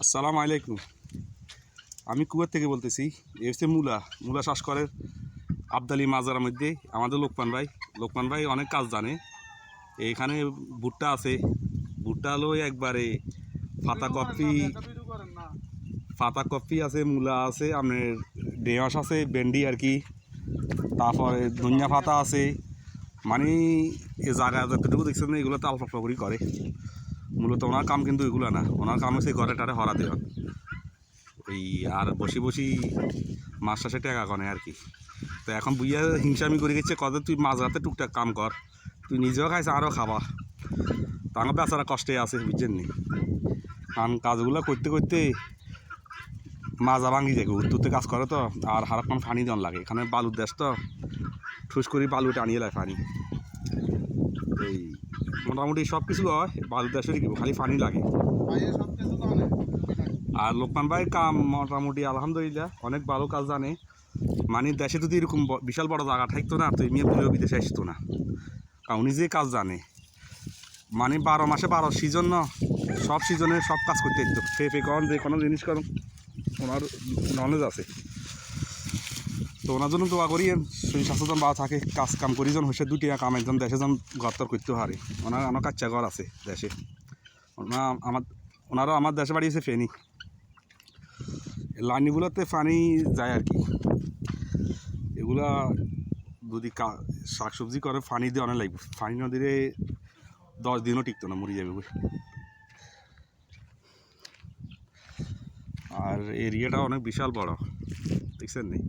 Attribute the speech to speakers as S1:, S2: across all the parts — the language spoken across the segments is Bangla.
S1: আসসালামু আলাইকুম। আমি কুয়ার থেকে বলতেছি। এ হচ্ছে মূলা চাষ করে আবদালি মাজারের মধ্যে আমাদের লোকমান ভাই অনেক কাজ জানে। এখানে ভুট্টা আছে, ভুট্টা হলো একবারে পাতা কপি আছে, মূলা আছে, আপনার ঢেঁড়স আছে, ভেন্ডি আর কি, তারপরে ধনিয়া পাতা আছে। মানে এই জায়গা যতটুকু দেখছেন না, এগুলো তো অল্প অল্প করে করে। মূলত ওনার কাম কিন্তু এগুলো না, ওনার কাম হচ্ছে ঘরে টারে হরাতে হয় ওই, আর বসি বসি মাছ চাষে টাকা কনে আর কি। তো এখন বুইয়া হিংসামি করে গেছে, কত তুই মাঝ রাতে টুকটাক কাম কর, তুই নিজেও খাইছ আরও খাবা। তা আমার বেচারা কষ্টে আছে, বুঝছেন নি। কারণ কাজগুলো করতে করতে মাজা ভাঙি যায়, উত্তরতে কাজ করে তো, আর হারাক্ষণ পানি দেওয়ান লাগে। এখানে বালুর দেশ তো, ঠুস করি বালু টানিয়ে লায় পানি। এই মোটামুটি সব কিছু হয় বালুর দেশেরই, কি খালি পানি লাগে। আর লোকমান ভাই কাম মোটামুটি আলহামদুলিল্লাহ অনেক ভালো কাজ জানে। মানে দেশে যদি এরকম বিশাল বড় জায়গা থাকতো না, তো এমনি পুরো বিদেশে আসতো না, কারণ উনি যে কাজ জানে। মানে 12 মাসে 12 সিজন, সব সিজনে সব কাজ করতে দিত। ফে করেন যে কোনো জিনিস করেন, ওনার নলেজ আছে। তো ওনার জন্য দোয়া করি শরীর স্বাস্থ্যজন ভালো থাকে, কাজ কাম করি যেন হচ্ছে দুটি কাম একজন দেশে যেন গত্তর করতে পারে। ওনার কাচ্চা ঘর আছে দেশে। ওনারও আমার দেশে বাড়িয়েছে ফেনি, লাইনগুলোতে পানি যায় আর কি। এগুলা যদি শাকসবজি করে পানি দিয়ে অনেক লাগবে, পানি না দিলে 10 দিনও টিকতো না, মরে যাবে। আর এরিয়াটা অনেক বিশাল বড়, দেখছেন নি।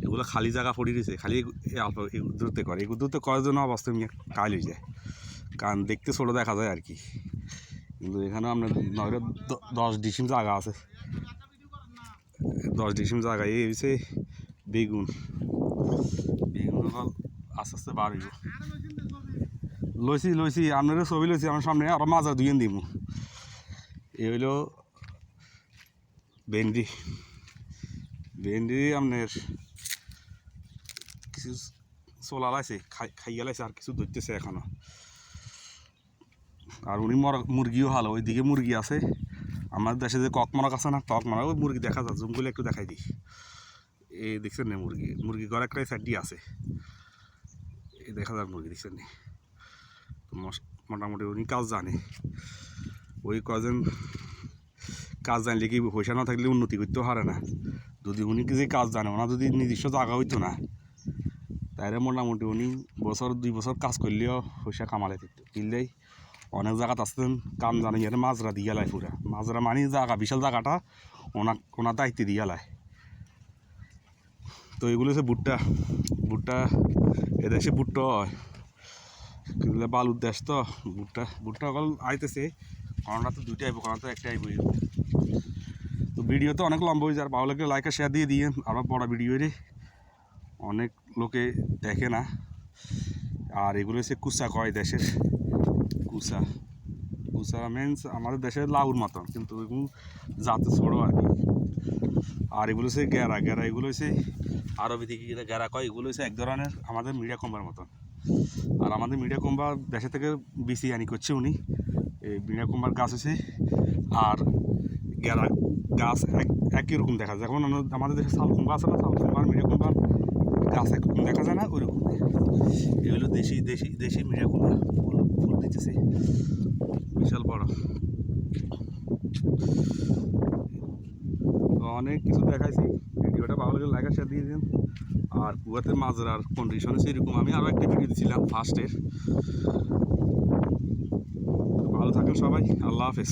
S1: এগুলো খালি জায়গা পড়ে রয়েছে, খালি অল্প দূরতে করে, এগুলো দূরতে করার জন্য অবস্থা নিয়ে কাল হয়ে যায়, কারণ দেখতে ছোটো দেখা যায় আর কি। কিন্তু এখানে আপনার 10 ডিসিম জায়গা আছে, 10 ডিসিম জায়গায় এই হয়েছে বেগুন। বেগুন আস্তে আস্তে বাড়িব। লইছি আপনারও ছবি লইছি আমার সামনে, আরও মাজা দুইয়েন দিব। এই হইল ভেন্ডি আপনার কিছু চলা লাইছে, খাইয়া লাইছে, আর কিছু ধরতেছে এখনো। আর উনি মুরগিও ভালো, ওইদিকে মুরগি আছে। আমার দেশে যে ককমরক আছে না, ককমরক ওই মুরগি দেখা যায়, জুম করলে একটু দেখাই দিই। এই দেখছেন না, মুরগি ঘরে একটা সাইডি আছে, এই দেখা যায় মুরগি, দেখছেন নি। মোটামুটি উনি কাজ জানে। ওই কজন কাজ জানলে কি পয়সা না থাকলে উন্নতি করতেও পারে না। যদি উনি যে কাজ জানে, ওনার যদি নিজস্ব জায়গা হইতো না, তাইলে মোটামুটি উনি 2 বছর কাজ করলেও পয়সা কামালে থাকতো। কিনলেই অনেক জায়গাত আসতেন কাম জানে, ইয়ার মাজরা দিয়া লাই, পুরা মাজরা মানে জায়গা, বিশাল জায়গাটা ওনার দায়িত্বে দিয়া লাই। তো এগুলো হচ্ছে ভুট্টা এদেশে ভুট্টা হয়, কিন্তু বালুর দেশ তো, ভুট্টা অকল আইতেছে। কারণটা তো দুইটা আইব, কারণ তো একটা আইব। তো ভিডিও তো অনেক লম্বা হয়ে যায়, ভালো লাগলে লাইক আর শেয়ার দিয়ে দিয়ে। আরও বড় ভিডিও রে অনেক লোকে দেখে না। আর এগুলো হচ্ছে কুচা কয় দেশের, কুচা মিন্স আমাদের দেশের লাউর মতন, কিন্তু এগুলো জাতে ছোড়ো আর কি। আর এগুলো হচ্ছে গেরা, এগুলো হচ্ছে আরবি থেকে গেরা কয়, এগুলো হচ্ছে এক ধরনের আমাদের মিডিয়া কোম্বার মতন। আর আমাদের মিডিয়া কোম্বা দেশে থেকে বেশি আনি করছে উনি। এই মিডিয়া কোম্বার গাছ হচ্ছে, আর গেরা গাছ একই রকম দেখা যায়। যেমন আমাদের দেশে শাল কুম্বা আছে না, শাল কুম্বার মিডিয়া কোম্বার গাছ একরকম দেখা যায় না, ওই রকম। এগুলো দেশি মিডিয়া কুম্বা ফুল দিতেছে বিশাল বড়। অনেক কিছু দেখাইছি, ভিডিওটা ভালো লাগলে লাইক আর শেয়ার দিয়ে দিন। আর কুয়াতে মাজরার কন্ডিশন হচ্ছে এরকম, আমি আরও একটা ভিডিও দিয়েছিলাম ফার্স্টের। ভালো থাকেন সবাই, আল্লাহ হাফেজ।